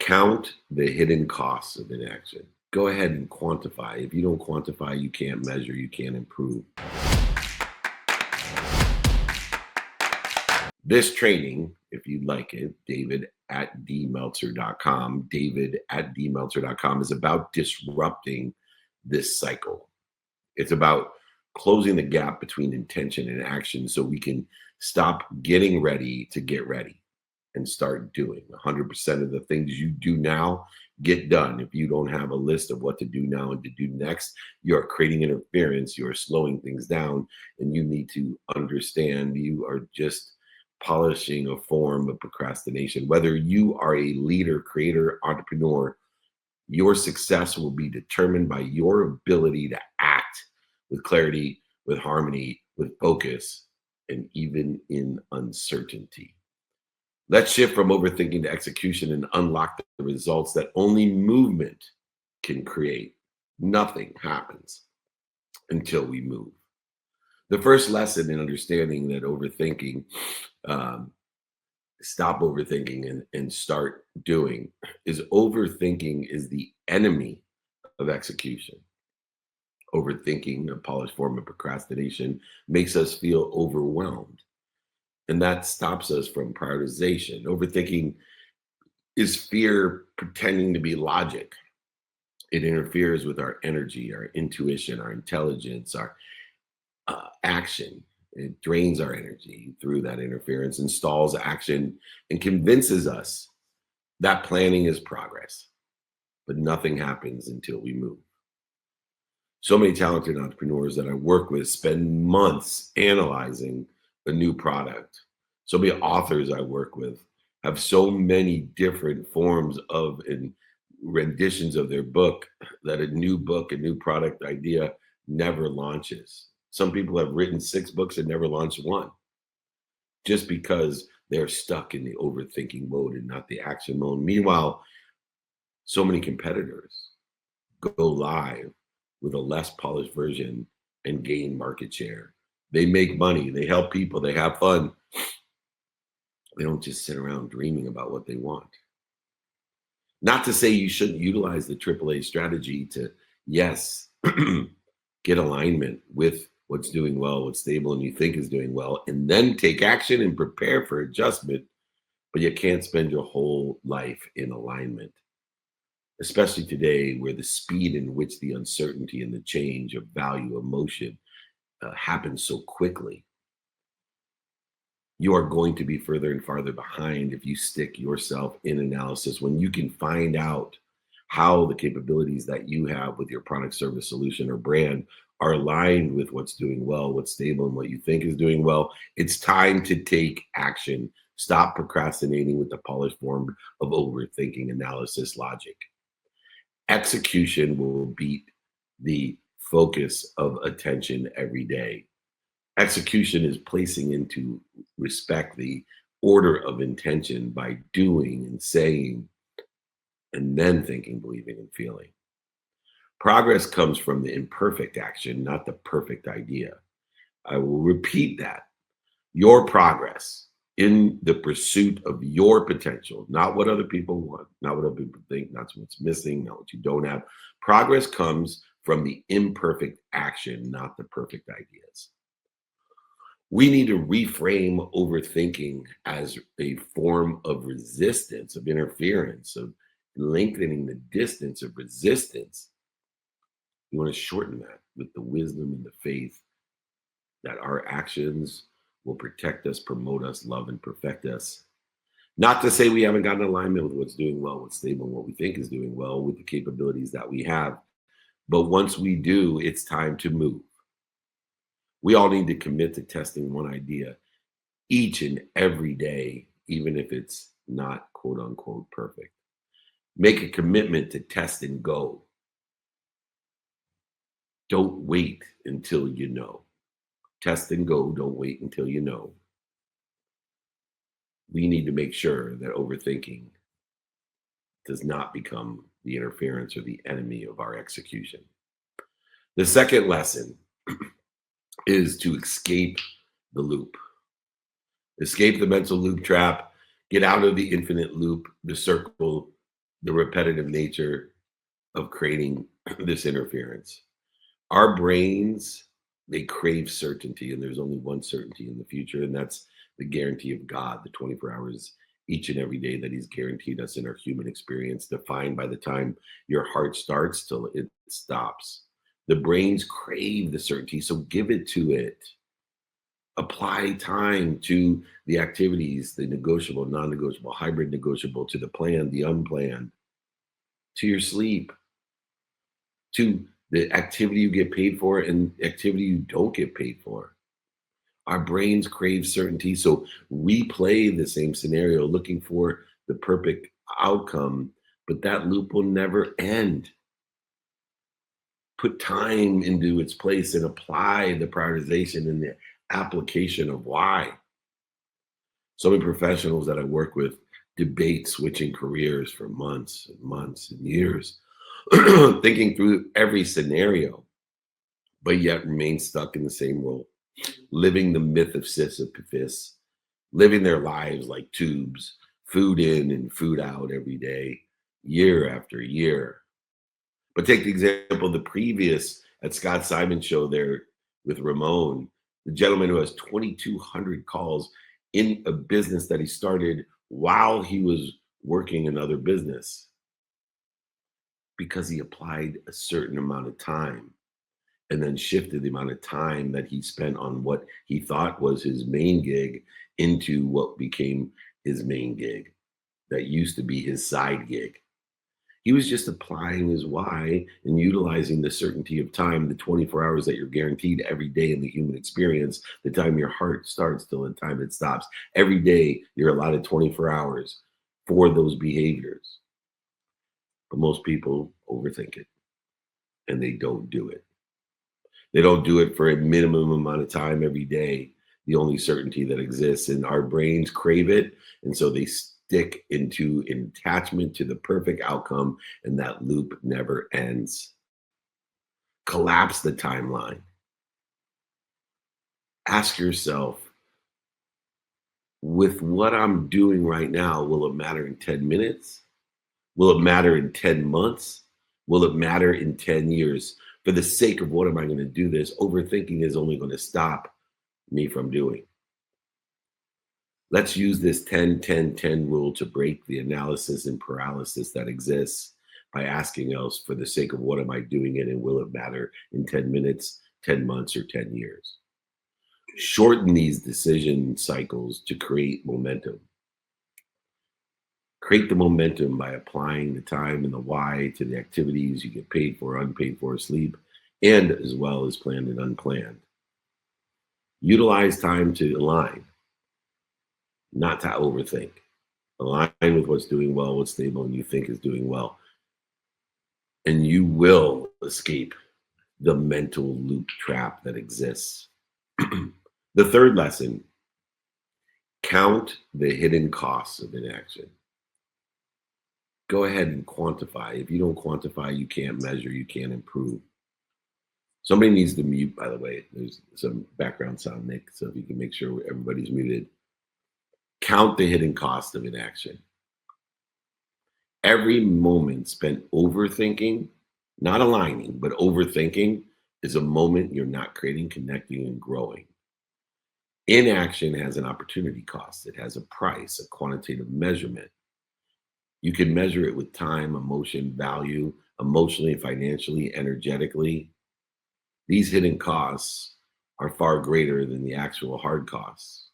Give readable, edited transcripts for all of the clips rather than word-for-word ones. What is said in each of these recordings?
Count the hidden costs of inaction. Go ahead and quantify. If you don't quantify, you can't measure, you can't improve. This training, if you'd like it, david@dmeltzer.com, david@dmeltzer.com, is about disrupting this cycle. It's about closing the gap between intention and action so we can stop getting ready to get ready and start doing. 100% of the things you do now get done. If you don't have a list of what to do now and to do next, you're creating interference, you're slowing things down, and you need to understand you are just polishing a form of procrastination. Whether you are a leader, creator, entrepreneur, your success will be determined by your ability to act with clarity, with harmony, with focus, and even in uncertainty. Let's shift from overthinking to execution and unlock the results that only movement can create. Nothing happens until we move. The first lesson in understanding that overthinking, stop overthinking and start doing, is overthinking is the enemy of execution. Overthinking, a polished form of procrastination, makes us feel overwhelmed. And that stops us from prioritization. Overthinking is fear pretending to be logic. It interferes with our energy, our intuition, our intelligence, our action. It drains our energy through that interference, installs action, and convinces us that planning is progress. But nothing happens until we move. So many talented entrepreneurs that I work with spend months analyzing a new product. So many authors I work with have so many different forms of and renditions of their book that a new book, a new product idea never launches. Some people have written 6 books and never launched one just because they're stuck in the overthinking mode and not the action mode. Meanwhile, so many competitors go live with a less polished version and gain market share. They make money, they help people, they have fun. They don't just sit around dreaming about what they want. Not to say you shouldn't utilize the AAA strategy to, yes, get alignment with what's doing well, what's stable and you think is doing well, and then take action and prepare for adjustment. But you can't spend your whole life in alignment, especially today where the speed in which the uncertainty and the change of value, emotion happens so quickly. You are going to be further and farther behind if you stick yourself in analysis when you can find out how the capabilities that you have with your product, service, solution, or brand are aligned with what's doing well, what's stable, and what you think is doing well. It's time to take action. Stop procrastinating with the polished form of overthinking, analysis, logic. Execution will beat the focus of attention every day. Execution is placing into respect the order of intention by doing and saying, and then thinking, believing, and feeling. Progress comes from the imperfect action, not the perfect idea. I will repeat that. Your progress in the pursuit of your potential, not what other people want, not what other people think, not what's missing, not what you don't have. Progress comes from the imperfect action, not the perfect ideas. We need to reframe overthinking as a form of resistance, of interference, of lengthening the distance of resistance. You want to shorten that with the wisdom and the faith that our actions will protect us, promote us, love, and perfect us. Not to say we haven't gotten alignment with what's doing well, what's stable, and what we think is doing well with the capabilities that we have. But once we do, it's time to move. We all need to commit to testing one idea each and every day, even if it's not quote unquote perfect. Make a commitment to test and go. Don't wait until you know. Test and go. Don't wait until you know. We need to make sure that overthinking does not become the interference or the enemy of our execution. The second lesson is to escape the loop. Escape the mental loop trap. Get out of the infinite loop, the circle, the repetitive nature of creating this interference. Our brains, they crave certainty, and there's only one certainty in the future, and that's the guarantee of God, the 24 hours each and every day that He's guaranteed us in our human experience, defined by the time your heart starts till it stops. The brains crave the certainty, so give it to it. Apply time to the activities, the negotiable, non negotiable, hybrid negotiable, to the planned, the unplanned, to your sleep, to the activity you get paid for and activity you don't get paid for. Our brains crave certainty. So we play the same scenario looking for the perfect outcome, but that loop will never end. Put time into its place and apply the prioritization and the application of why. So many professionals that I work with debate switching careers for months and months and years, thinking through every scenario, but yet remain stuck in the same role, living the myth of Sisyphus, living their lives like tubes, food in and food out every day, year after year. But take the example of the previous at Scott Simon's show there with Ramon, the gentleman who has 2,200 calls in a business that he started while he was working another business because he applied a certain amount of time and then shifted the amount of time that he spent on what he thought was his main gig into what became his main gig that used to be his side gig. He was just applying his why and utilizing the certainty of time, the 24 hours that you're guaranteed every day in the human experience, the time your heart starts till the time it stops. Every day, you're allotted 24 hours for those behaviors. But most people overthink it and they don't do it. They don't do it for a minimum amount of time every day, the only certainty that exists. And our brains crave it. And so they stick into attachment to the perfect outcome, and that loop never ends. Collapse the timeline. Ask yourself, with what I'm doing right now, will it matter in 10 minutes? Will it matter in 10 months? Will it matter in 10 years? For the sake of what am I going to do this? Overthinking is only going to stop me from doing. Let's use this 10-10-10 rule to break the analysis and paralysis that exists by asking us, for the sake of what am I doing it and will it matter in 10 minutes, 10 months, or 10 years? Shorten these decision cycles to create momentum. Create the momentum by applying the time and the why to the activities you get paid for, unpaid for, sleep, and as well as planned and unplanned. Utilize time to align, not to overthink. Align with what's doing well, what's stable, and you think is doing well. And you will escape the mental loop trap that exists. The third lesson, count the hidden costs of inaction. Go ahead and quantify. If you don't quantify, you can't measure, you can't improve. Somebody needs to mute, by the way. There's some background sound, Nick, so if you can make sure everybody's muted. Count the hidden cost of inaction. Every moment spent overthinking, not aligning, but overthinking, is a moment you're not creating, connecting, and growing. Inaction has an opportunity cost. It has a price, a quantitative measurement. You can measure it with time, emotion, value, emotionally, financially, energetically. These hidden costs are far greater than the actual hard costs.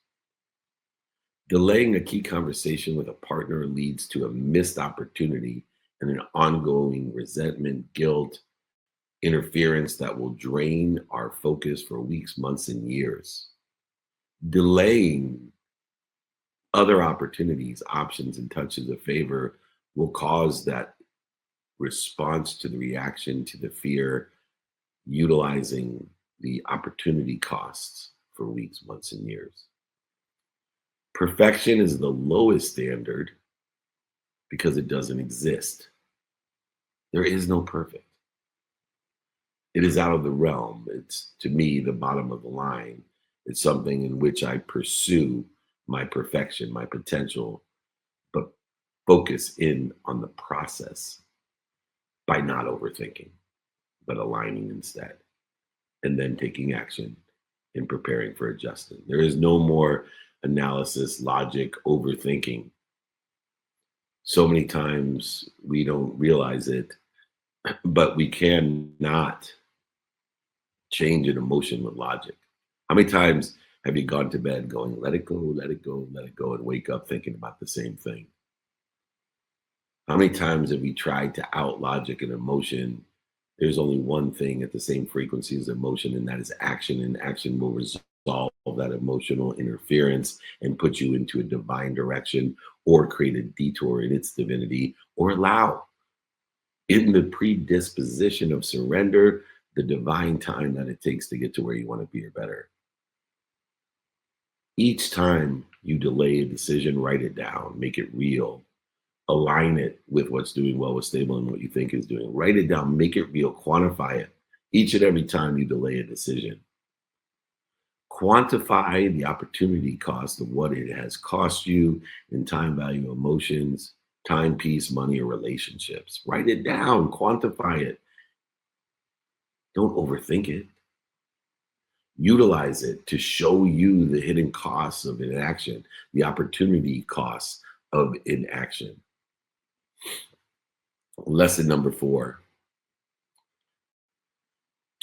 Delaying a key conversation with a partner leads to a missed opportunity and an ongoing resentment, guilt, interference that will drain our focus for weeks, months, and years. Delaying other opportunities, options, and touches of favor will cause that response to the reaction to the fear, utilizing the opportunity costs for weeks, months, and years. Perfection is the lowest standard because it doesn't exist. There is no perfect. It is out of the realm. It's, to me, the bottom of the line. It's something in which I pursue my perfection, my potential, but Focus in on the process by not overthinking, but aligning instead, and then taking action and preparing for adjustment. There is no more analysis, logic, overthinking. So many times we don't realize it, but we cannot change an emotion with logic. How many times have you gone to bed going, let it go, let it go, let it go, and wake up thinking about the same thing? How many times have we tried to out logic an emotion? There's only one thing at the same frequency as emotion, and that is action. And action will resolve that emotional interference and put you into a divine direction or create a detour in its divinity or allow in the predisposition of surrender the divine time that it takes to get to where you want to be or better. Each time you delay a decision, write it down, make it real, align it with what's doing well, what's stable, and what you think is doing. Write it down, make it real, quantify it each and every time you delay a decision. Quantify the opportunity cost of what it has cost you in time, value, emotions, time, peace, money, or relationships. Write it down, quantify it. Don't overthink it. Utilize it to show you the hidden costs of inaction, the opportunity costs of inaction. Lesson number 4,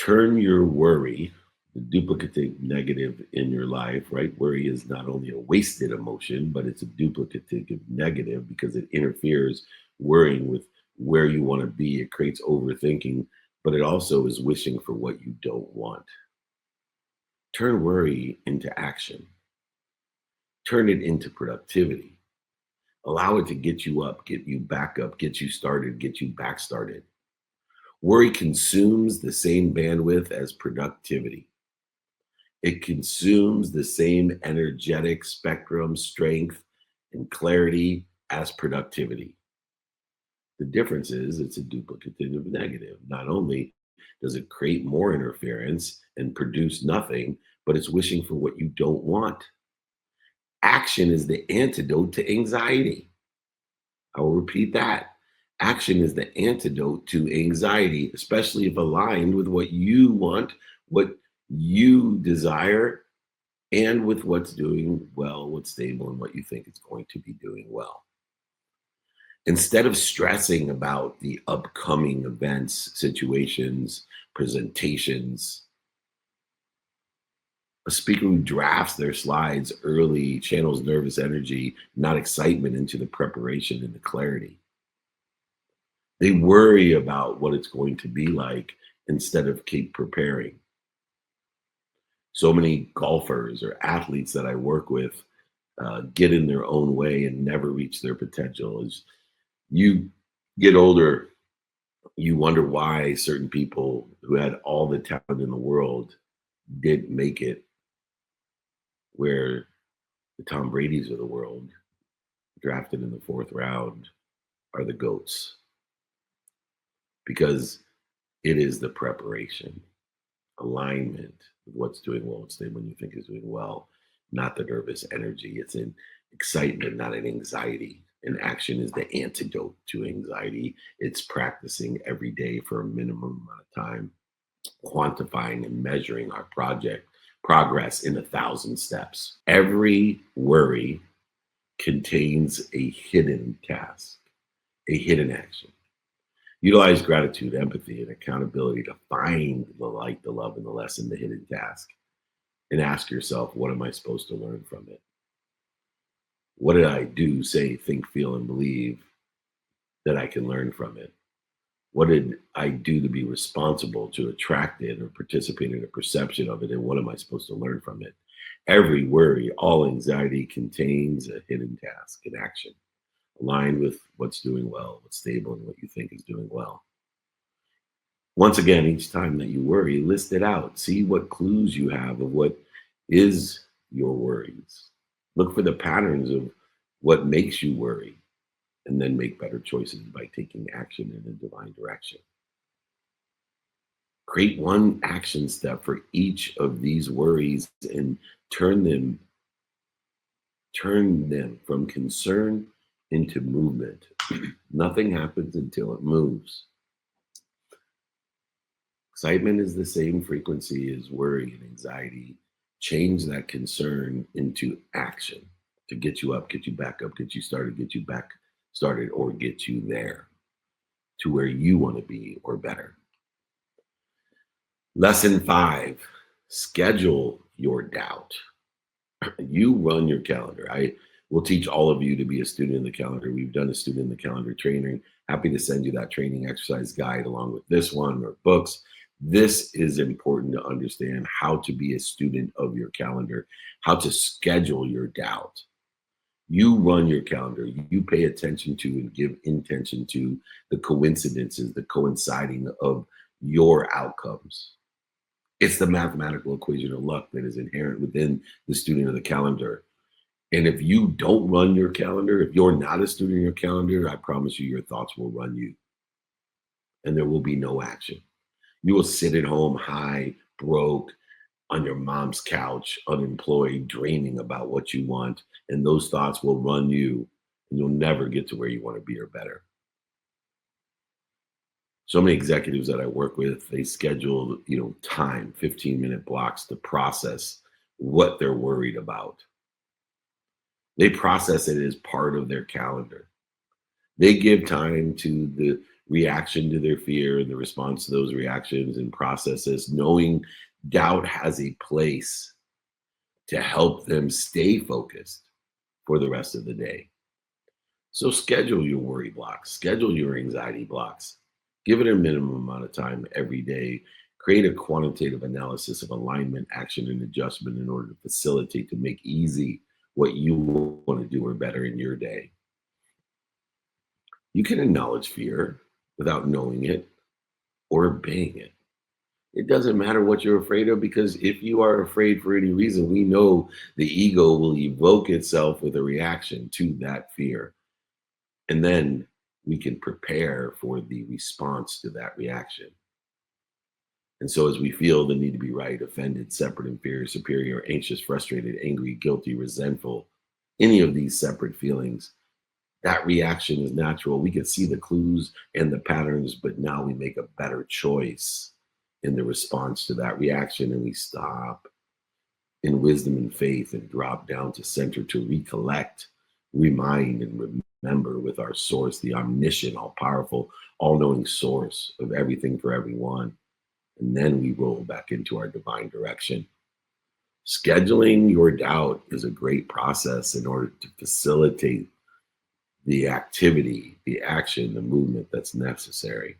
turn your worry, the duplicative negative in your life, right? Worry is not only a wasted emotion, but it's a duplicative negative because it interferes worrying with where you want to be. It creates overthinking, but it also is wishing for what you don't want. Turn worry into action, turn it into productivity. Allow it to get you up, get you back up, get you started, get you back started. Worry consumes the same bandwidth as productivity. It consumes the same energetic spectrum, strength, and clarity as productivity. The difference is it's a duplicative negative. Not only does it create more interference and produce nothing, but it's wishing for what you don't want. Action is the antidote to anxiety. I will repeat that. Action is the antidote to anxiety, especially if aligned with what you want, what you desire, and with what's doing well, what's stable, and what you think is going to be doing well. Instead of stressing about the upcoming events, situations, presentations, a speaker who drafts their slides early channels nervous energy, not excitement, into the preparation and the clarity. They worry about what it's going to be like instead of keep preparing. So many golfers or athletes that I work with get in their own way and never reach their potential. As you get older, you wonder why certain people who had all the talent in the world didn't make it, where the Tom Brady's of the world, drafted in the 4th round, are the GOATs, because it is the preparation, alignment with what's doing well and stable when you think is doing well, not the nervous energy. It's in excitement, not in anxiety. And action is the antidote to anxiety. It's practicing every day for a minimum amount of time, quantifying and measuring our project progress in 1,000 steps. Every worry contains a hidden task, a hidden action. Utilize gratitude, empathy, and accountability to find the light, the love, and the lesson, the hidden task, and ask yourself, what am I supposed to learn from it? What did I do, say, think, feel, and believe that I can learn from it? What did I do to be responsible to attract it or participate in a perception of it? And what am I supposed to learn from it? Every worry, all anxiety contains a hidden task, an action, aligned with what's doing well, what's stable, and what you think is doing well. Once again, each time that you worry, list it out. See what clues you have of what is your worries. Look for the patterns of what makes you worry, and then make better choices by taking action in a divine direction. Create one action step for each of these worries and turn them from concern into movement. Nothing happens until it moves. Excitement is the same frequency as worry and anxiety. Change that concern into action to get you up, get you back up, get you started, get you back started, or get you there to where you want to be or better. Lesson 5, schedule your doubt. You run your calendar. I will teach all of you to be a student in the calendar. We've done a student in the calendar training. Happy to send you that training exercise guide along with this one or books. This is important to understand how to be a student of your calendar, how to schedule your doubt. You run your calendar. You pay attention to and give intention to the coincidences, the coinciding of your outcomes. It's the mathematical equation of luck that is inherent within the student of the calendar. And if you don't run your calendar, if you're not a student of your calendar, I promise you, your thoughts will run you and there will be no action. You will sit at home high, broke, on your mom's couch, unemployed, dreaming about what you want. And those thoughts will run you and you'll never get to where you want to be or better. So many executives that I work with, they schedule, time, 15-minute blocks to process what they're worried about. They process it as part of their calendar. They give time to the reaction to their fear and the response to those reactions and processes, knowing doubt has a place to help them stay focused for the rest of the day. So schedule your worry blocks, schedule your anxiety blocks. Give it a minimum amount of time every day. Create a quantitative analysis of alignment, action, and adjustment in order to facilitate to make easy what you want to do or better in your day. You can acknowledge fear without knowing it or obeying it. It doesn't matter what you're afraid of because if you are afraid for any reason, we know the ego will evoke itself with a reaction to that fear. And then we can prepare for the response to that reaction. And so, as we feel the need to be right, offended, separate, inferior, superior, anxious, frustrated, angry, guilty, resentful, any of these separate feelings, that reaction is natural. We can see the clues and the patterns, but now we make a better choice in the response to that reaction and we stop in wisdom and faith and drop down to center to recollect, remind, and remember with our source, the omniscient, all powerful, all knowing source of everything for everyone. And then we roll back into our divine direction. Scheduling your doubt is a great process in order to facilitate the activity, the action, the movement that's necessary.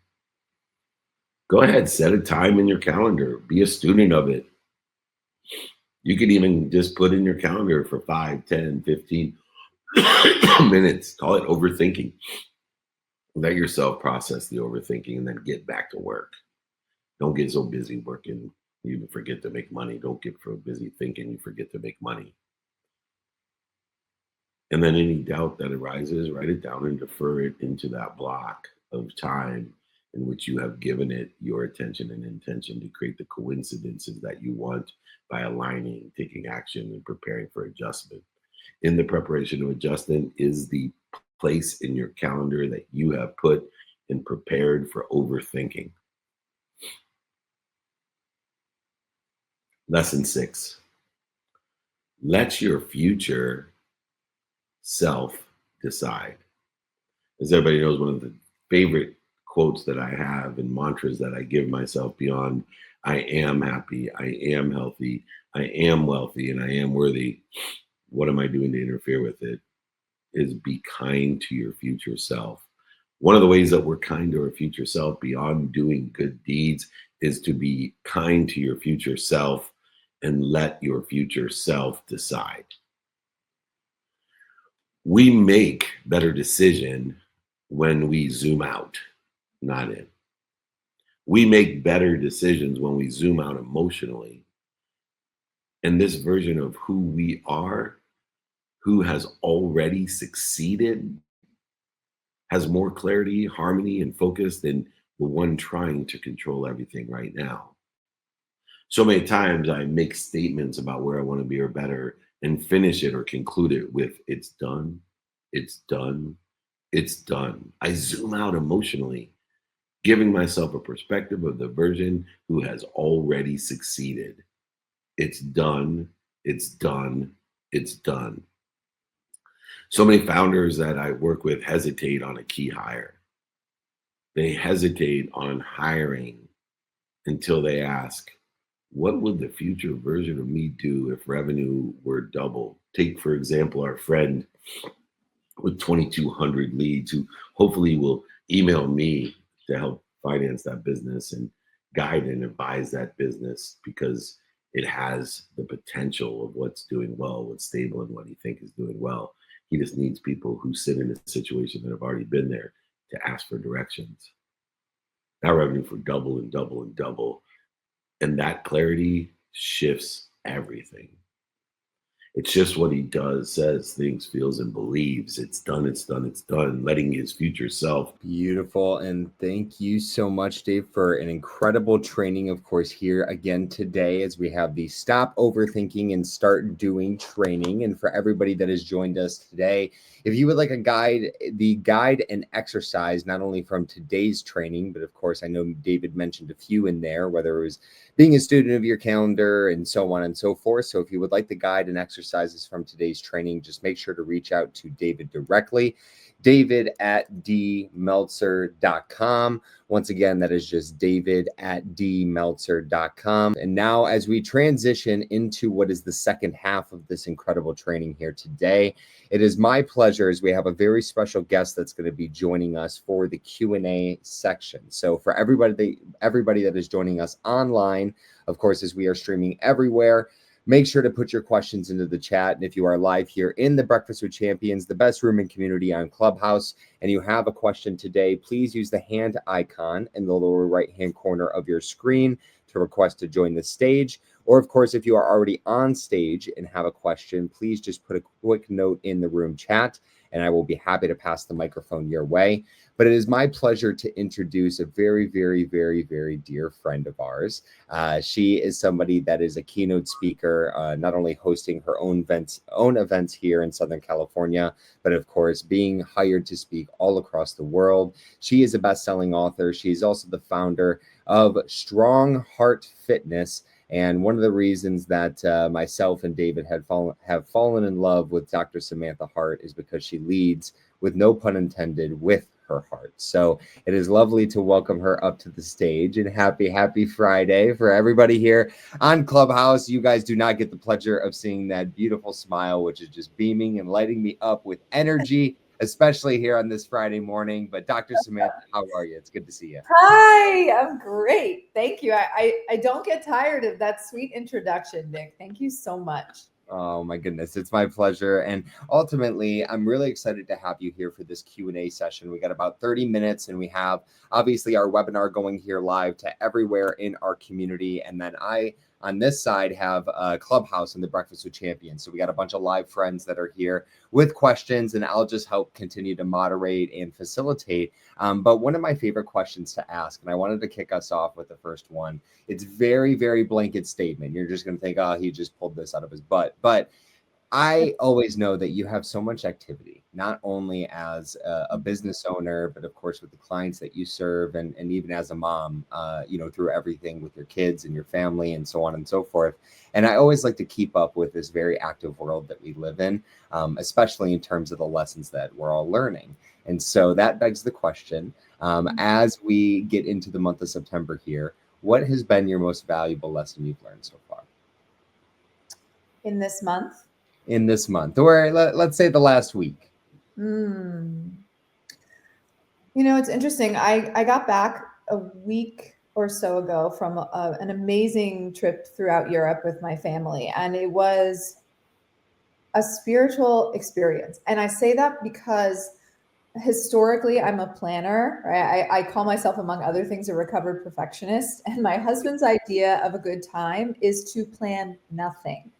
Go ahead, set a time in your calendar, be a student of it. You could even just put in your calendar for 5, 10, 15 minutes. Call it overthinking. Let yourself process the overthinking and then get back to work. Don't get so busy working, you forget to make money. Don't get so busy thinking, you forget to make money. And then any doubt that arises, write it down and defer it into that block of time in which you have given it your attention and intention to create the coincidences that you want by aligning, taking action, and preparing for adjustment. In the preparation of adjustment is the place in your calendar that you have put and prepared for overthinking. Lesson 6, let your future self decide. As everybody knows, one of the favorite quotes that I have and mantras that I give myself beyond I am happy, I am healthy, I am wealthy, and I am worthy. What am I doing to interfere with it? Is be kind to your future self. One of the ways that we're kind to our future self beyond doing good deeds is to be kind to your future self and let your future self decide. We make better decision when we zoom out, not in. We make better decisions when we zoom out emotionally. And this version of who we are, who has already succeeded, has more clarity, harmony, and focus than the one trying to control everything right now. So many times I make statements about where I want to be or better and finish it or conclude it with it's done, It's done. It's done. I zoom out emotionally, giving myself a perspective of the version who has already succeeded. It's done. It's done. It's done. So many founders that I work with hesitate on a key hire. They hesitate on hiring until they ask, what would the future version of me do if revenue were double? Take, for example, our friend with 2,200 leads who hopefully will email me to help finance that business and guide and advise that business because it has the potential of what's doing well, what's stable, and what he thinks is doing well. He just needs people who sit in a situation that have already been there to ask for directions. That revenue for double and double and double. And that clarity shifts everything. It's just what he does, says, thinks, feels, and believes. It's done, it's done, it's done. Letting his future self. Beautiful. And thank you so much, Dave, for an incredible training, of course, here again today as we have the Stop Overthinking and Start Doing training. And for everybody that has joined us today, if you would like a guide, the guide and exercise, not only from today's training, but of course, I know David mentioned a few in there, whether it was being a student of your calendar and so on and so forth. So if you would like the guide and exercises from today's training, just make sure to reach out to David directly. David at dmeltzer.com. Once again, that is just David at dmeltzer.com. And now, as we transition into what is the second half of this incredible training here today, it is my pleasure as we have a very special guest that's going to be joining us for the Q&A section. So for everybody that is joining us online, of course, as we are streaming everywhere, make sure to put your questions into the chat. And if you are live here in the Breakfast with Champions, the best room and community on Clubhouse, and you have a question today, please use the hand icon in the lower right-hand corner of your screen to request to join the stage. Or, of course, if you are already on stage and have a question, please just put a quick note in the room chat, and I will be happy to pass the microphone your way. But it is my pleasure to introduce a very, very, very, very dear friend of ours. She is somebody that is a keynote speaker, not only hosting her own events here in Southern California, but of course, being hired to speak all across the world. She is a best-selling author. She's also the founder of Strong Heart Fitness. And one of the reasons that myself and David have fallen in love with Dr. Samantha Harte is because she leads, with no pun intended, with her heart. So it is lovely to welcome her up to the stage, and happy Friday for everybody here on Clubhouse. You guys do not get the pleasure of seeing that beautiful smile, which is just beaming and lighting me up with energy, especially here on this Friday morning. But Dr. Samantha, how are you? It's good to see you. Hi, I'm great. Thank you. I don't get tired of that sweet introduction, Nick. Thank you so much. Oh my goodness, it's my pleasure. And ultimately, I'm really excited to have you here for this Q&A session. We got about 30 minutes, and we have obviously our webinar going here live to everywhere in our community. And then I, on this side, have a Clubhouse in the Breakfast with Champions. So we got a bunch of live friends that are here with questions, and I'll just help continue to moderate and facilitate. But one of my favorite questions to ask, and I wanted to kick us off with the first one. It's very, very blanket statement. You're just going to think, oh, he just pulled this out of his butt. But I always know that you have so much activity, not only as a business owner, but of course with the clients that you serve, and even as a mom, through everything with your kids and your family and so on and so forth. And I always like to keep up with this very active world that we live in, especially in terms of the lessons that we're all learning. And so that begs the question, as we get into the month of September here, what has been your most valuable lesson you've learned so far? In this month? In this month, or let's say the last week. It's interesting. I got back a week or so ago from an amazing trip throughout Europe with my family, and it was a spiritual experience. And I say that because historically I'm a planner, right? I call myself, among other things, a recovered perfectionist, and my husband's idea of a good time is to plan nothing.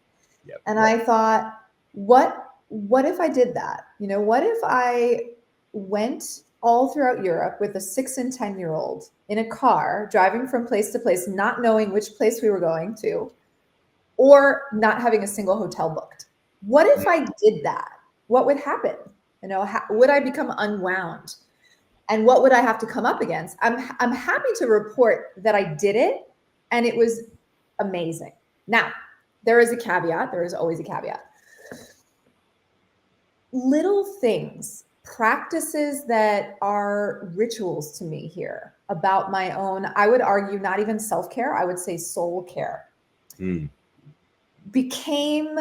Yep. And I thought, what if I did that? What if I went all throughout Europe with a 6 and 10-year-old in a car, driving from place to place, not knowing which place we were going to, or not having a single hotel booked? What if I did that? What would happen? You know, would I become unwound? And what would I have to come up against? I'm happy to report that I did it, and it was amazing. Now, there is a caveat. There is always a caveat. Little things, practices that are rituals to me here about my own, I would argue, not even self-care, I would say soul care, became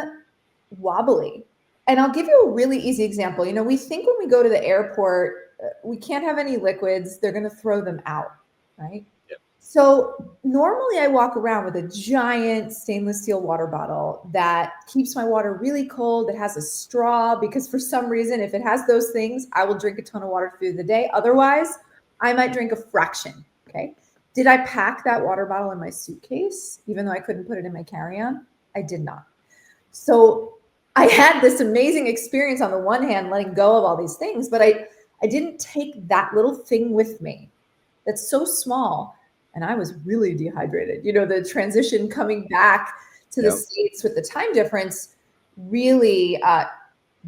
wobbly. And I'll give you a really easy example. You know, we think when we go to the airport, we can't have any liquids, they're going to throw them out, right? Yep. So normally I walk around with a giant stainless steel water bottle that keeps my water really cold. It has a straw because for some reason, if it has those things, I will drink a ton of water through the day. Otherwise, I might drink a fraction. Okay. Did I pack that water bottle in my suitcase, even though I couldn't put it in my carry-on? I did not. So I had this amazing experience on the one hand, letting go of all these things, but I didn't take that little thing with me that's so small. And I was really dehydrated. You know, the transition coming back to the States with the time difference really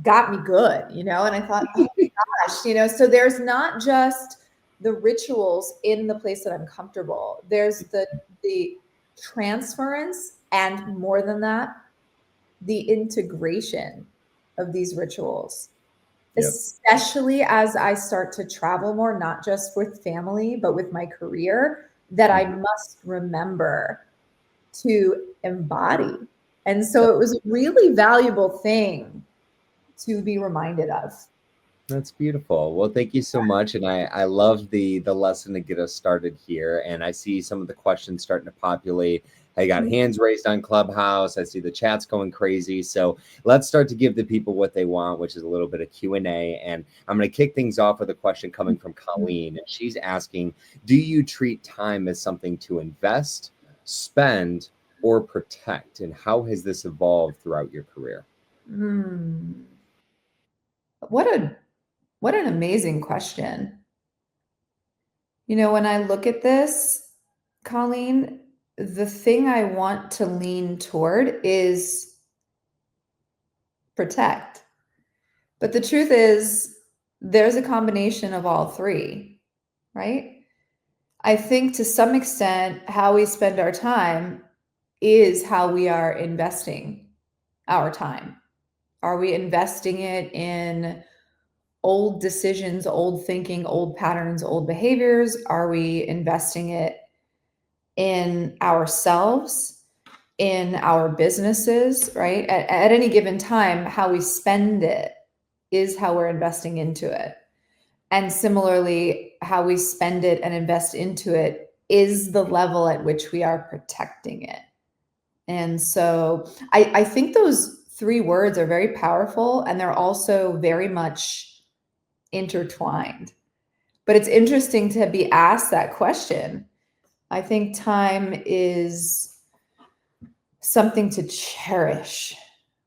got me good, you know, and I thought, oh my gosh, you know, so there's not just the rituals in the place that I'm comfortable. There's the transference, and more than that, the integration of these rituals, especially as I start to travel more, not just with family, but with my career, that I must remember to embody. And so it was a really valuable thing to be reminded of. That's beautiful. Well, thank you so much. And I love the lesson to get us started here. And I see some of the questions starting to populate. I got hands raised on Clubhouse. I see the chat's going crazy. So let's start to give the people what they want, which is a little bit of Q&A. And I'm going to kick things off with a question coming from Colleen. And she's asking, do you treat time as something to invest, spend, or protect? And how has this evolved throughout your career? What an amazing question. You know, when I look at this, Colleen, the thing I want to lean toward is protect. But the truth is, there's a combination of all three, right? I think to some extent, how we spend our time is how we are investing our time. Are we investing it in old decisions, old thinking, old patterns, old behaviors? Are we investing it in ourselves, in our businesses, right? At any given time, how we spend it is how we're investing into it. And similarly, how we spend it and invest into it is the level at which we are protecting it. And so I think those three words are very powerful, and they're also very much intertwined. But it's interesting to be asked that question. I think time is something to cherish.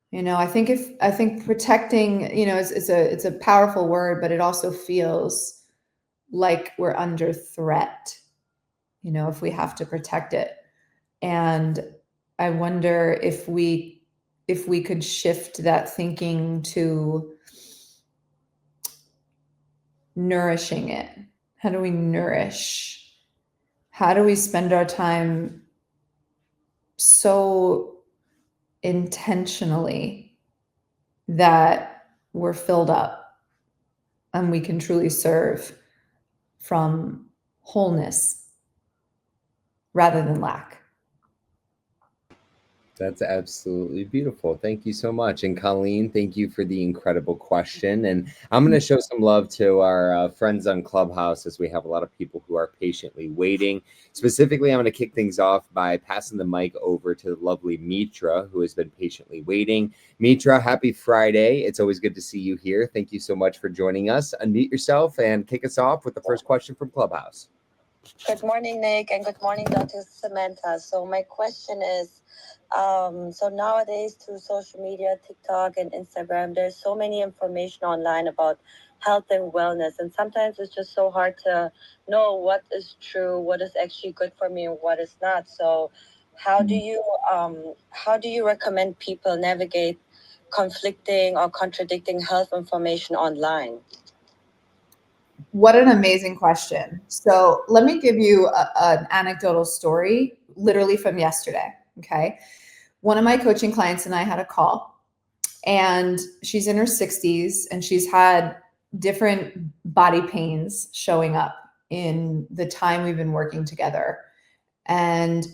You know, I think protecting, you know, it's a powerful word, but it also feels like we're under threat, you know, if we have to protect it. And I wonder if we could shift that thinking to nourishing it. How do we nourish? How do we spend our time so intentionally that we're filled up and we can truly serve from wholeness rather than lack? That's absolutely beautiful. Thank you so much. And Colleen, thank you for the incredible question. And I'm going to show some love to our friends on Clubhouse, as we have a lot of people who are patiently waiting. Specifically, I'm going to kick things off by passing the mic over to the lovely Mitra, who has been patiently waiting. Mitra, happy Friday. It's always good to see you here. Thank you so much for joining us. Unmute yourself and kick us off with the first question from Clubhouse. Good morning, Nick, and good morning, Dr. Samantha. So my question is, so nowadays through social media, TikTok and Instagram, there's so many information online about health and wellness. And sometimes it's just so hard to know what is true, what is actually good for me and what is not. So how do you recommend people navigate conflicting or contradicting health information online? What an amazing question. So let me give you an anecdotal story, literally from yesterday. Okay. One of my coaching clients and I had a call, and she's in her 60s and she's had different body pains showing up in the time we've been working together. And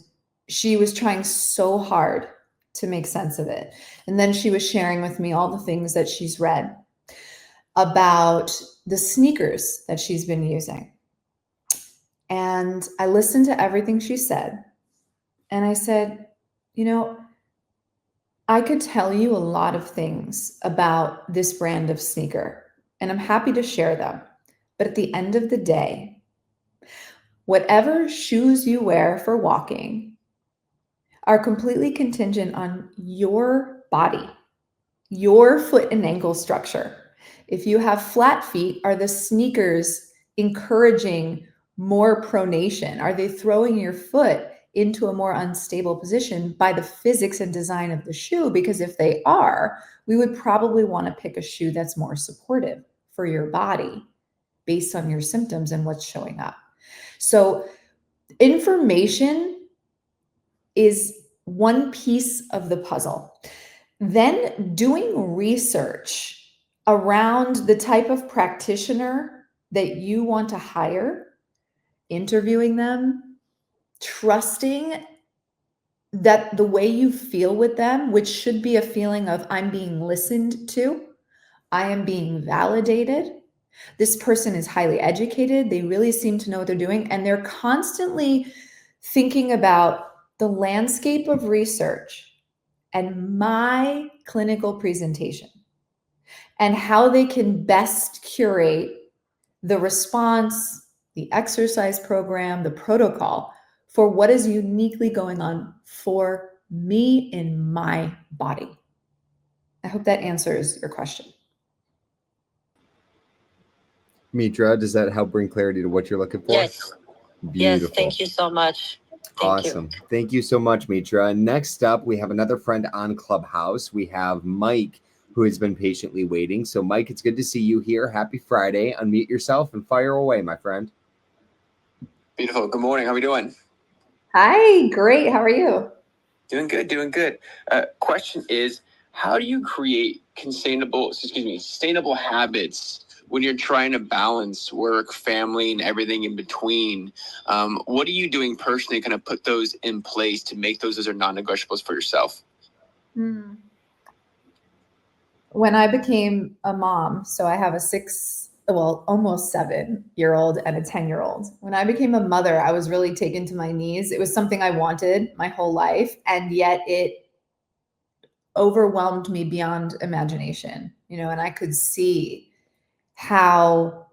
she was trying so hard to make sense of it. And then she was sharing with me all the things that she's read about the sneakers that she's been using. And I listened to everything she said. And I said, you know, I could tell you a lot of things about this brand of sneaker, and I'm happy to share them. But at the end of the day, whatever shoes you wear for walking are completely contingent on your body, your foot and ankle structure. If you have flat feet, are the sneakers encouraging more pronation? Are they throwing your foot into a more unstable position by the physics and design of the shoe? Because if they are, we would probably want to pick a shoe that's more supportive for your body based on your symptoms and what's showing up. So information is one piece of the puzzle. Then doing research around the type of practitioner that you want to hire, interviewing them, trusting that the way you feel with them, which should be a feeling of I'm being listened to, I am being validated. This person is highly educated. They really seem to know what they're doing. And they're constantly thinking about the landscape of research and my clinical presentation and how they can best curate the response, the exercise program, the protocol for what is uniquely going on for me in my body. I hope that answers your question. Mitra, does that help bring clarity to what you're looking for? Yes. Beautiful. Yes, thank you so much. Thank you. Awesome. Thank you so much, Mitra. Next up, we have another friend on Clubhouse. We have Mike, who has been patiently waiting. So, Mike, it's good to see you here. Happy Friday. Unmute yourself and fire away, my friend. Beautiful. Good morning. How are we doing? Hi, great. How are you? Doing good, doing good. Question is, how do you create sustainable habits when you're trying to balance work, family, and everything in between? What are you doing personally to kind of put those in place to make those as are non-negotiables for yourself? When I became a mom, so I have a almost 7-year-old and a 10-year-old. When I became a mother, I was really taken to my knees. It was something I wanted my whole life, and yet it overwhelmed me beyond imagination, and I could see how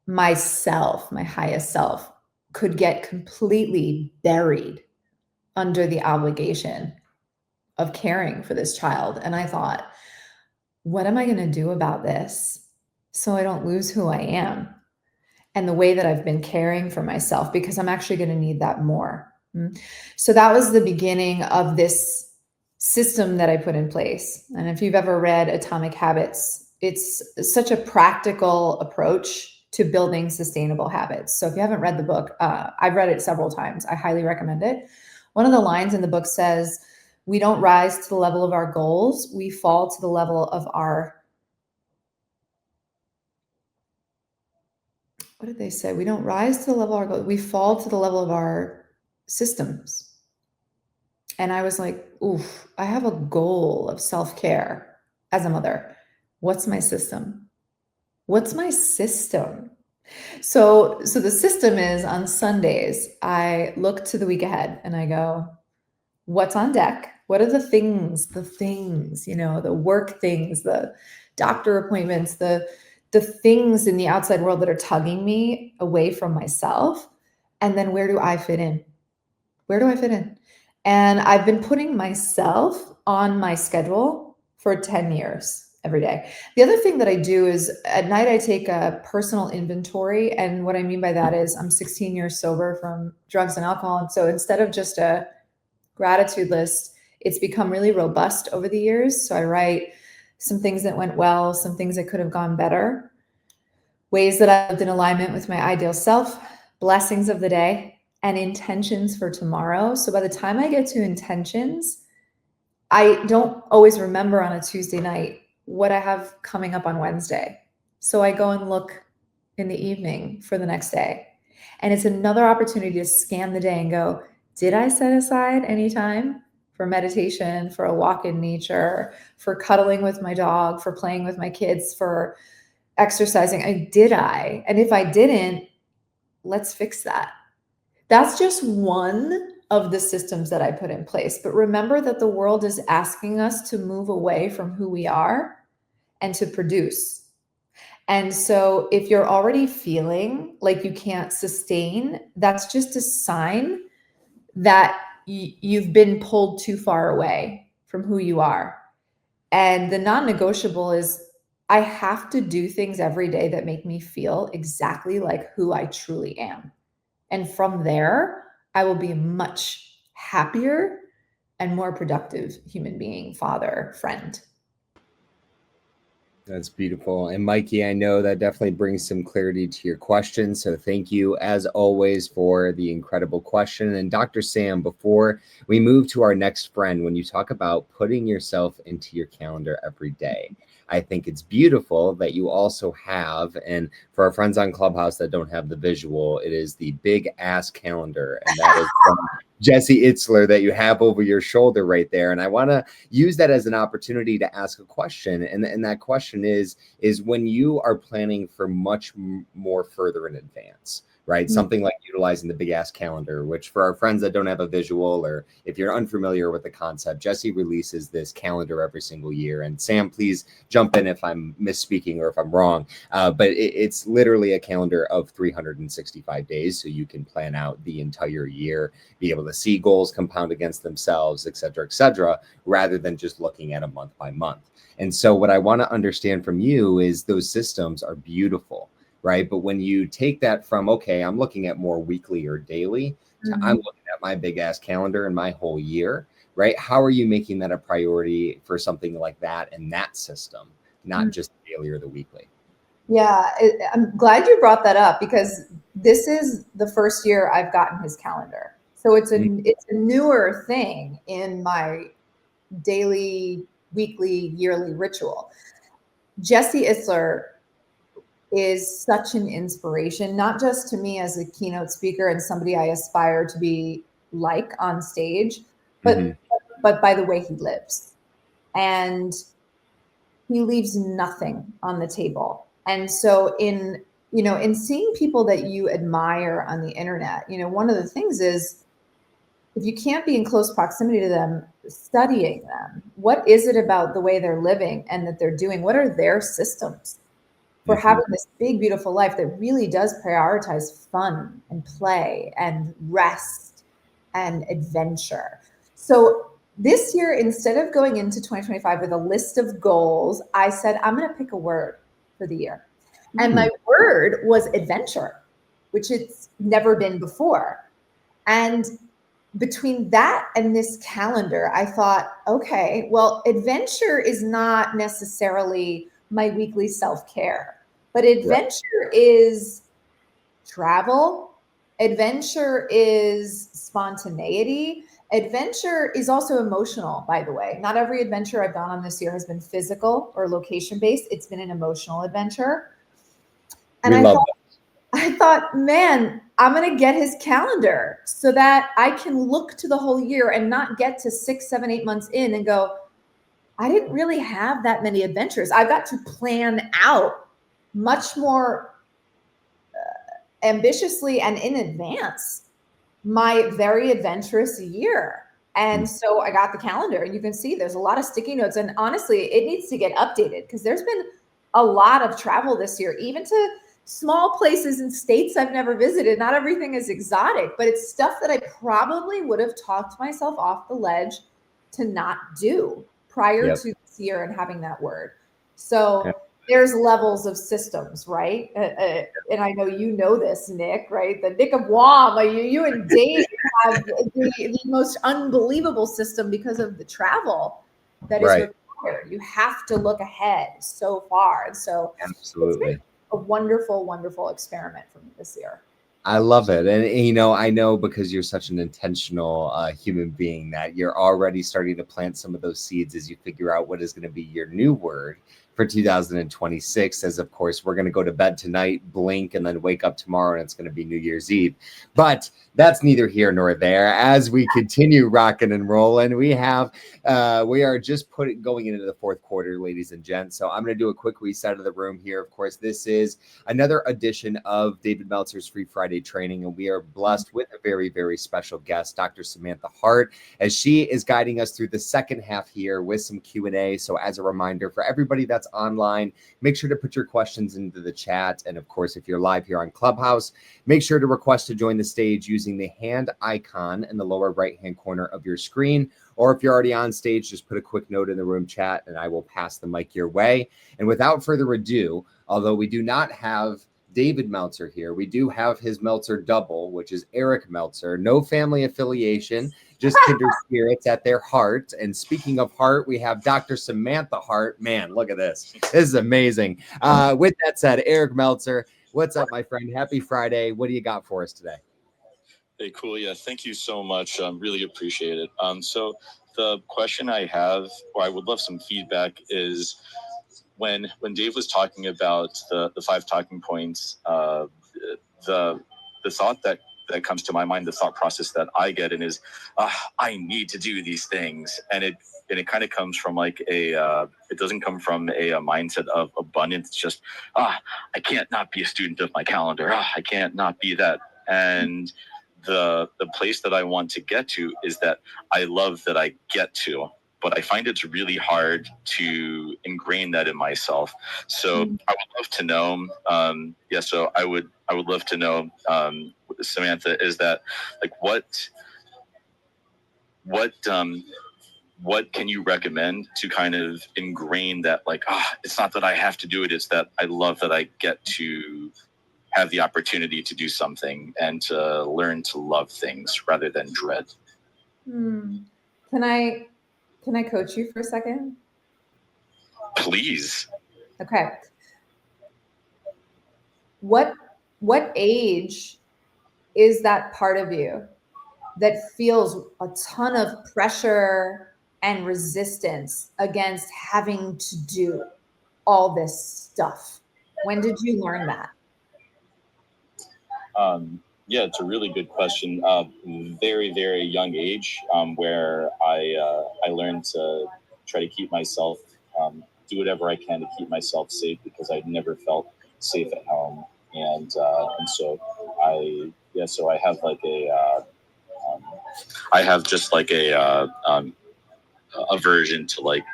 myself, my highest self, could get completely buried under the obligation of caring for this child. And I thought, what am I going to do about this so I don't lose who I am and the way that I've been caring for myself, because I'm actually going to need that more. So that was the beginning of this system that I put in place. And if you've ever read Atomic Habits, it's such a practical approach to building sustainable habits. So if you haven't read the book, I've read it several times. I highly recommend it. One of the lines in the book says, we don't rise to the level of our goals. We fall to the level of what did they say? We don't rise to the level of our goals. We fall to the level of our systems. And I was like, oof, I have a goal of self-care as a mother. What's my system? What's my system? So the system is on Sundays, I look to the week ahead and I go, what's on deck? What are the things, the work things, the doctor appointments, the things in the outside world that are tugging me away from myself? And then where do I fit in? Where do I fit in? And I've been putting myself on my schedule for 10 years every day. The other thing that I do is at night, I take a personal inventory. And what I mean by that is I'm 16 years sober from drugs and alcohol. And so instead of just a gratitude list, it's become really robust over the years. So I write some things that went well, some things that could have gone better, ways that I lived in alignment with my ideal self, blessings of the day, and intentions for tomorrow. So by the time I get to intentions, I don't always remember on a Tuesday night what I have coming up on Wednesday. So I go and look in the evening for the next day. And it's another opportunity to scan the day and go, did I set aside any time for meditation, for a walk in nature, for cuddling with my dog, for playing with my kids, for exercising? Did I? And if I didn't, let's fix that. That's just one of the systems that I put in place. But remember that the world is asking us to move away from who we are and to produce. And so if you're already feeling like you can't sustain, that's just a sign that you've been pulled too far away from who you are. And the non-negotiable is I have to do things every day that make me feel exactly like who I truly am. And from there, I will be a much happier and more productive human being, father, friend. That's beautiful. And Mikey, I know that definitely brings some clarity to your question. So thank you, as always, for the incredible question. And Dr. Sam, before we move to our next friend, when you talk about putting yourself into your calendar every day, I think it's beautiful that you also have, and for our friends on Clubhouse that don't have the visual, it is the big ass calendar. And that is from Jesse Itzler that you have over your shoulder right there. And I want to use that as an opportunity to ask a question. And that question is when you are planning for much more further in advance, right? Mm-hmm. Something like utilizing the big ass calendar, which for our friends that don't have a visual, or if you're unfamiliar with the concept, Jesse releases this calendar every single year. And Sam, please jump in if I'm misspeaking or if I'm wrong. But it's literally a calendar of 365 days. So you can plan out the entire year, be able to see goals compound against themselves, et cetera, rather than just looking at a month by month. And so what I want to understand from you is those systems are beautiful, right? But when you take that from, okay, I'm looking at more weekly or daily, to I'm looking at my big ass calendar and my whole year, right? How are you making that a priority for something like that and that system, not just the daily or the weekly? Yeah, I'm glad you brought that up, because this is the first year I've gotten his calendar. So it's a newer thing in my daily, weekly, yearly ritual. Jesse Itzler is such an inspiration, not just to me as a keynote speaker and somebody I aspire to be like on stage, but by the way he lives. And he leaves nothing on the table. And so in seeing people that you admire on the internet, one of the things is, if you can't be in close proximity to them, studying them. What is it about the way they're living and that they're doing? What are their systems for having this big, beautiful life that really does prioritize fun and play and rest and adventure? So this year, instead of going into 2025 with a list of goals, I said, I'm going to pick a word for the year. And my word was adventure, which it's never been before. And between that and this calendar, I thought, okay, well, adventure is not necessarily my weekly self-care, but adventure is travel. Adventure is spontaneity. Adventure is also emotional, by the way. Not every adventure I've gone on this year has been physical or location-based. It's been an emotional adventure. And I thought, man, I'm going to get his calendar so that I can look to the whole year and not get to 6, 7, 8 months in and go, I didn't really have that many adventures. I've got to plan out much more ambitiously and in advance my very adventurous year. And so I got the calendar, and you can see there's a lot of sticky notes. And honestly, it needs to get updated because there's been a lot of travel this year, even to small places and states I've never visited. Not everything is exotic, but it's stuff that I probably would have talked myself off the ledge to not do prior to this year and having that word. So there's levels of systems, right? And I know you know this, Nick, right? The Nick of Wam, you and Dave have the most unbelievable system because of the travel that is required required. You have to look ahead so far. And so Absolutely. it's been a wonderful, wonderful experiment for me this year. I love it. And, I know because you're such an intentional human being that you're already starting to plant some of those seeds as you figure out what is going to be your new word for 2026. As of course, we're going to go to bed tonight, blink, and then wake up tomorrow, and it's going to be New Year's Eve. But that's neither here nor there. As we continue rocking and rolling, we are just going into the fourth quarter, ladies and gents. So I'm going to do a quick reset of the room here. Of course, this is another edition of David Meltzer's Free Friday training, and we are blessed with a very, very special guest, Dr. Samantha Harte, as she is guiding us through the second half here with some Q&A. So as a reminder for everybody that's online, make sure to put your questions into the chat. And of course, if you're live here on Clubhouse, make sure to request to join the stage using the hand icon in the lower right-hand corner of your screen. Or if you're already on stage, just put a quick note in the room chat and I will pass the mic your way. And without further ado, although we do not have David Meltzer here, we do have his Meltzer double, which is Eric Meltzer. No family affiliation, just kindred spirits at their heart. And speaking of heart, we have Dr. Samantha Harte. Man, look at this. This is amazing. With that said, Eric Meltzer, what's up, my friend? Happy Friday. What do you got for us today? Hey, cool. Yeah, thank you so much. Really appreciate it. So the question I have, or I would love some feedback, is when Dave was talking about the 5 talking points, the thought that comes to my mind, the thought process that I get in is, I need to do these things, and it kind of comes from like it doesn't come from a mindset of abundance. It's just, I can't not be a student of my calendar. I can't not be that. And the place that I want to get to is that I love that I get to, but I find it's really hard to ingrain that in myself. So I would love to know, so I would love to know, Samantha, is that like what can you recommend to kind of ingrain that, like, it's not that I have to do it, it's that I love that I get to have the opportunity to do something and to learn to love things rather than dread. Can I coach you for a second? Please. Okay. What age is that part of you that feels a ton of pressure and resistance against having to do all this stuff? When did you learn that? Yeah, it's a really good question. Very, very young age, where I learned to try to keep myself, do whatever I can to keep myself safe, because I'd never felt safe at home, and so I have like I have just like a aversion to, like,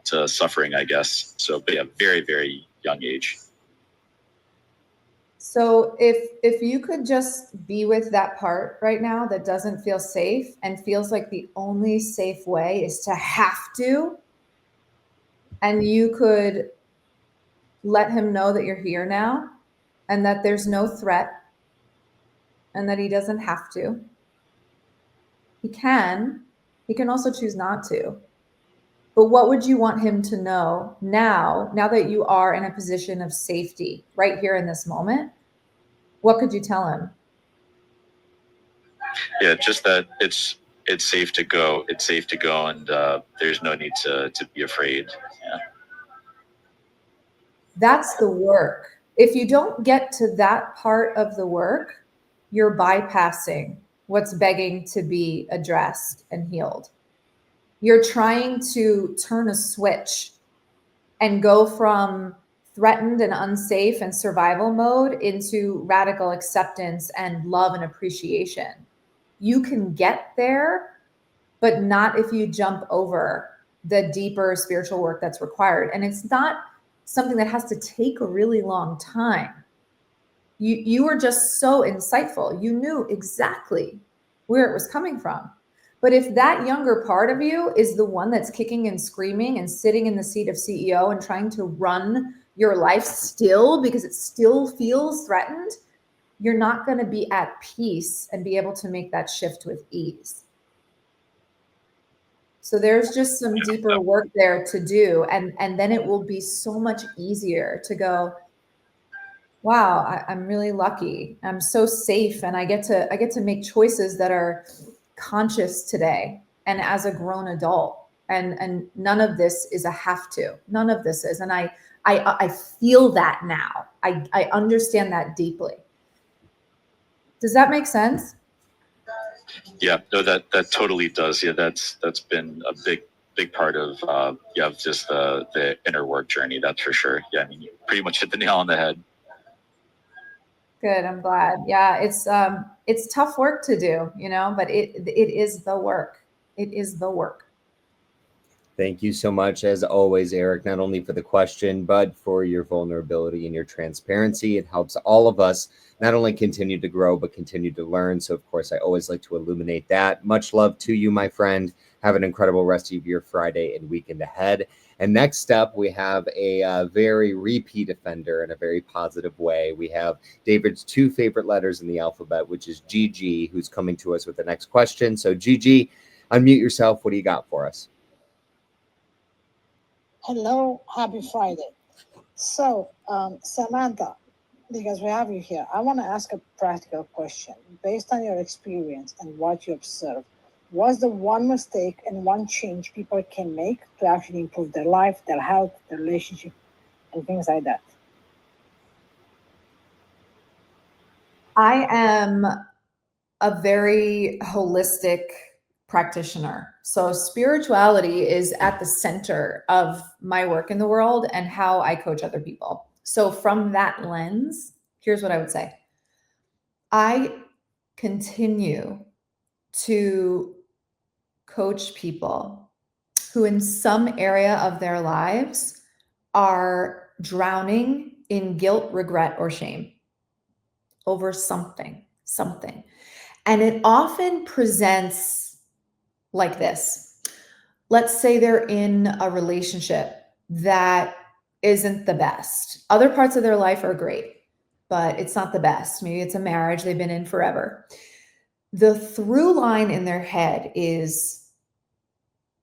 to suffering, I guess. So, but yeah, very, very young age. So if you could just be with that part right now that doesn't feel safe and feels like the only safe way is to have to, and you could let him know that you're here now and that there's no threat and that he doesn't have to. He can also choose not to. But what would you want him to know now that you are in a position of safety right here in this moment? What could you tell him? Yeah, just that it's safe to go. It's safe to go, and there's no need to be afraid. Yeah. That's the work. If you don't get to that part of the work, you're bypassing what's begging to be addressed and healed. You're trying to turn a switch and go from threatened and unsafe and survival mode into radical acceptance and love and appreciation. You can get there, but not if you jump over the deeper spiritual work that's required. And it's not something that has to take a really long time. You were just so insightful. You knew exactly where it was coming from. But if that younger part of you is the one that's kicking and screaming and sitting in the seat of CEO and trying to run your life still because it still feels threatened, you're not going to be at peace and be able to make that shift with ease. So there's just some deeper work there to do. And then it will be so much easier to go, wow, I'm really lucky. I'm so safe, and I get to make choices that are conscious today and as a grown adult. And none of this is a have to. None of this is. And I feel that now. I understand that deeply. Does that make sense? Yeah, no, that totally does. Yeah, that's been a big part of just the inner work journey. That's for sure. Yeah, I mean, you pretty much hit the nail on the head. Good. I'm glad. Yeah, it's tough work to do, but it is the work. It is the work. Thank you so much, as always, Eric, not only for the question, but for your vulnerability and your transparency. It helps all of us not only continue to grow, but continue to learn. So, of course, I always like to illuminate that. Much love to you, my friend. Have an incredible rest of your Friday and weekend ahead. And next up, we have a very repeat offender in a very positive way. We have David's two favorite letters in the alphabet, which is GG, who's coming to us with the next question. So, GG, unmute yourself. What do you got for us? Hello, happy Friday. So, Samantha, because we have you here, I want to ask a practical question. Based on your experience and what you observed, what's the one mistake and one change people can make to actually improve their life, their health, their relationship, and things like that? I am a very holistic practitioner. So spirituality is at the center of my work in the world and how I coach other people. So from that lens, here's what I would say. I continue to coach people who in some area of their lives are drowning in guilt, regret, or shame over something. And it often presents like this. Let's say they're in a relationship that isn't the best. Other parts of their life are great, but it's not the best. Maybe it's a marriage they've been in forever. The through line in their head is,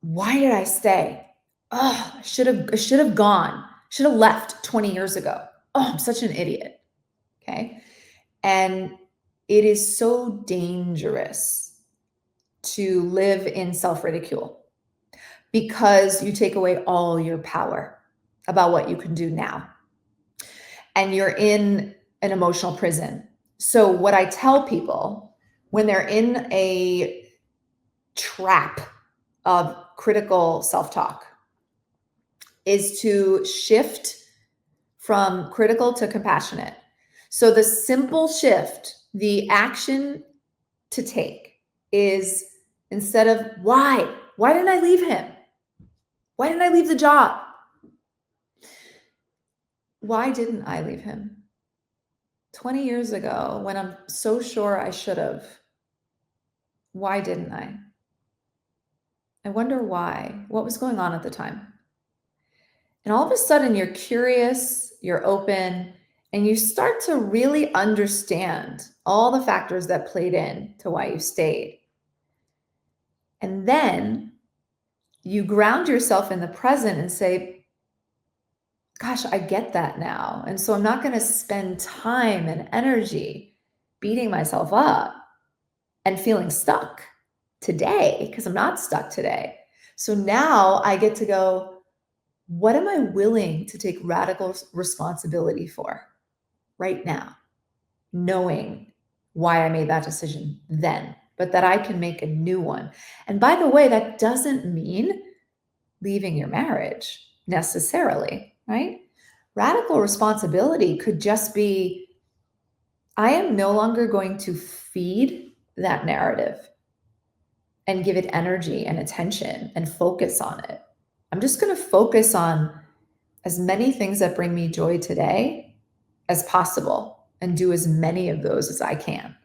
why did I stay? Oh, I should have gone. Should have left 20 years ago. Oh, I'm such an idiot. Okay. And it is so dangerous to live in self-ridicule because you take away all your power about what you can do now. And you're in an emotional prison. So what I tell people when they're in a trap of critical self-talk is to shift from critical to compassionate. So the simple shift, the action to take is, instead of why didn't I leave him? Why didn't I leave the job? Why didn't I leave him 20 years ago when I'm so sure I should have? Why didn't I? I wonder why. What was going on at the time? And all of a sudden you're curious, you're open, and you start to really understand all the factors that played in to why you stayed. And then you ground yourself in the present and say, gosh, I get that now. And so I'm not going to spend time and energy beating myself up and feeling stuck today, because I'm not stuck today. So now I get to go, what am I willing to take radical responsibility for right now? Knowing why I made that decision then, but that I can make a new one. And by the way, that doesn't mean leaving your marriage necessarily, right? Radical responsibility could just be, I am no longer going to feed that narrative and give it energy and attention and focus on it. I'm just going to focus on as many things that bring me joy today as possible and do as many of those as I can.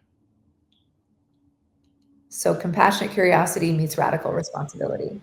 So compassionate curiosity meets radical responsibility.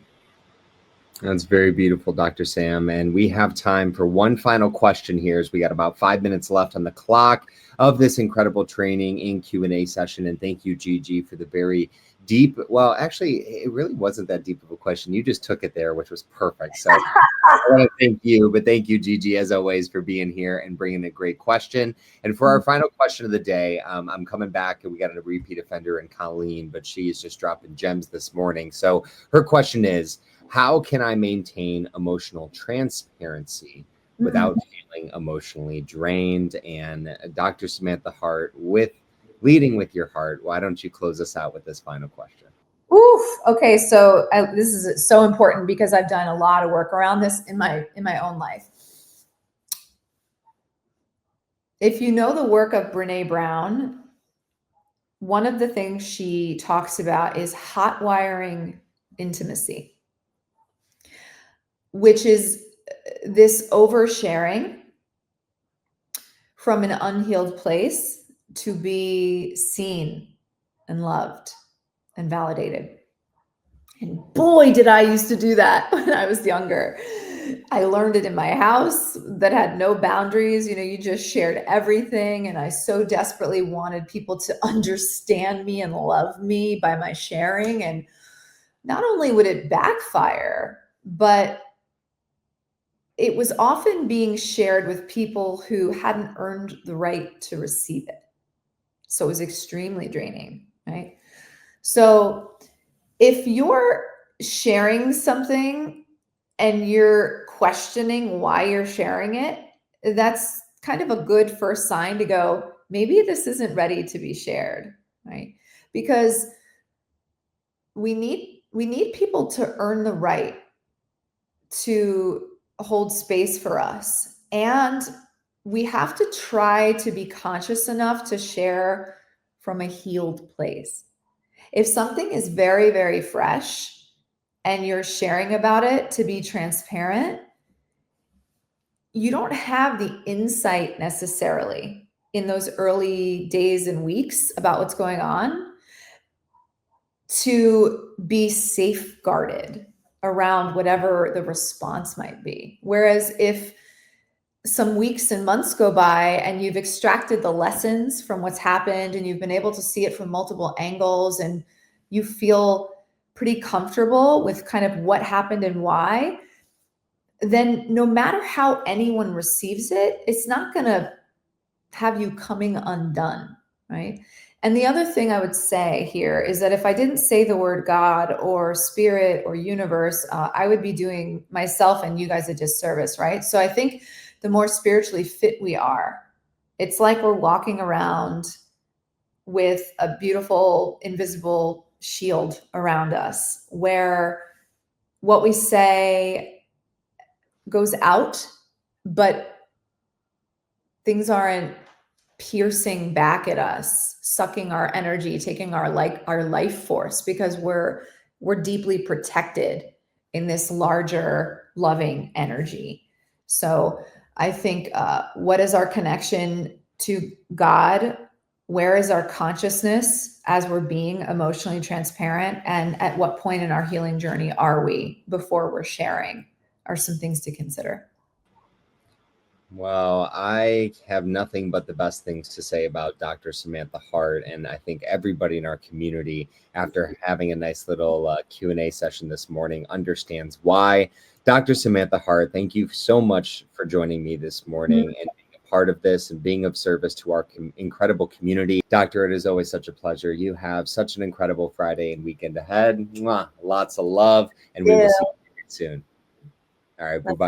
That's very beautiful, Dr. Sam. And we have time for one final question here, as we got about 5 minutes left on the clock of this incredible training in Q&A session. And thank you, Gigi, for the very deep, well, actually, it really wasn't that deep of a question. You just took it there, which was perfect. So I want to thank you, but thank you, Gigi, as always, for being here and bringing a great question. And for our final question of the day, I'm coming back, and we got a repeat offender in Colleen, but she is just dropping gems this morning. So her question is, how can I maintain emotional transparency without feeling emotionally drained? And Dr. Samantha Harte, with leading with your heart, why don't you close us out with this final question? Oof. Okay, so this is so important because I've done a lot of work around this in my own life. If you know the work of Brené Brown, one of the things she talks about is hot wiring intimacy, which is this oversharing from an unhealed place to be seen and loved and validated. And boy, did I used to do that when I was younger. I learned it in my house that had no boundaries. You know, you just shared everything. And I so desperately wanted people to understand me and love me by my sharing. And not only would it backfire, but it was often being shared with people who hadn't earned the right to receive it. So it was extremely draining, right? So if you're sharing something and you're questioning why you're sharing it, that's kind of a good first sign to go, maybe this isn't ready to be shared, right? Because we need people to earn the right to hold space for us. And we have to try to be conscious enough to share from a healed place. If something is very, very fresh and you're sharing about it to be transparent, you don't have the insight necessarily in those early days and weeks about what's going on to be safeguarded around whatever the response might be. Whereas if some weeks and months go by and you've extracted the lessons from what's happened and you've been able to see it from multiple angles and you feel pretty comfortable with kind of what happened and why, then no matter how anyone receives it, it's not going to have you coming undone, right? And the other thing I would say here is that if I didn't say the word God or spirit or universe, I would be doing myself and you guys a disservice, right? So I think the more spiritually fit we are, it's like we're walking around with a beautiful invisible shield around us where what we say goes out, but things aren't piercing back at us, sucking our energy, taking our life force, because we're deeply protected in this larger loving energy. So I think what is our connection to God? Where is our consciousness as we're being emotionally transparent? And at what point in our healing journey are we before we're sharing? Are some things to consider. Well, I have nothing but the best things to say about Dr. Samantha Harte, and I think everybody in our community, after having a nice little Q&A session this morning, understands why. Dr. Samantha Harte, thank you so much for joining me this morning and being a part of this and being of service to our incredible community. Doctor, it is always such a pleasure. You have such an incredible Friday and weekend ahead. Mwah, lots of love, and we will see you soon. All right, bye-bye.